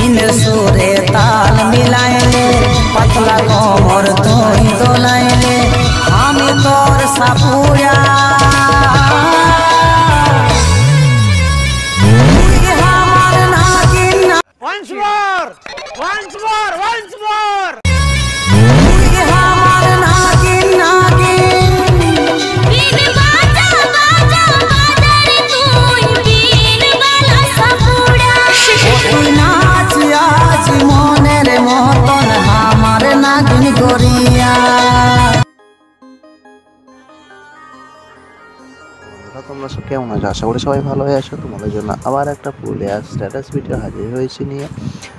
बिन सुरे ताल मिलाइले पतला कोमर तुई दोलाइले हामी तोर सापुया তোমরা সব কেমন আছো? আশা করি সবাই ভালো হয়ে আছো। তোমাদের জন্য আবার একটা পুরুলিয়া স্ট্যাটাস ভিডিও হাজির হয়েছি নিয়ে।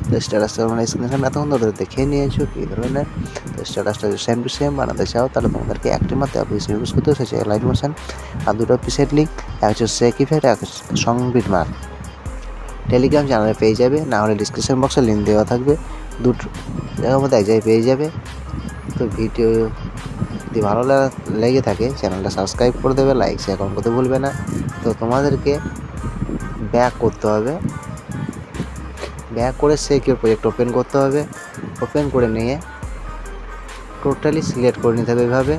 তো স্ট্যাটাসটা তোমরা স্ক্রিনে এতক্ষণ ধরে দেখে নিয়েছো কী ধরনের। তো স্ট্যাটাসটা সেম টু সেম বানাতে চাও তাহলে তোমাদেরকে একটি মাত্র অফিস ইউজ করতে হচ্ছে লাইট মোশন আর দুটো অফিসের লিঙ্ক, এক হচ্ছে সেকিফের এক সংবিট মার্ক। টেলিগ্রাম চ্যানেলে পেয়ে যাবে, না হলে ডিসক্রিপশন বক্সে লিঙ্ক দেওয়া থাকবে। দুটো জায়গার মধ্যে এক জায়গায় পেয়ে যাবে। তো ভিডিও যদি ভালো লেগে থাকে চ্যানেলটা সাবস্ক্রাইব করে দেবে, লাইক শেয়ার কমেন্ট করতে ভুলবে না। তো তোমাদেরকে ব্যাক করতে হবে, ব্যাক করে সিকিউর প্রজেক্ট ওপেন করতে হবে। ওপেন করে নিয়ে টোটালি সিলেক্ট করে নিতে হবে। এইভাবে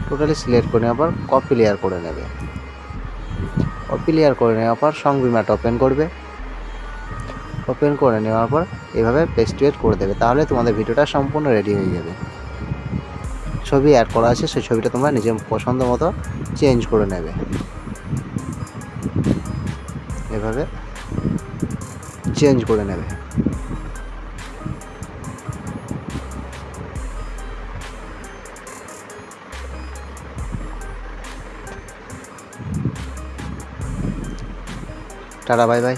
টোটালি সিলেক্ট করে নেওয়ার পর কপি লেয়ার করে নেবে। কপি লেয়ার করে নেওয়ার পর সংবিট ম্যাট ওপেন করবে। ওপেন করে নেওয়ার পর এইভাবে পেস্ট করে দেবে। তাহলে তোমাদের ভিডিওটা সম্পূর্ণ রেডি হয়ে যাবে। ছবি অ্যাড করা আছে সেই ছবিটা তোমরা নিজের পছন্দ মতো চেঞ্জ করে নেবে। এভাবে চেঞ্জ করে নেবে। Tata, bye bye.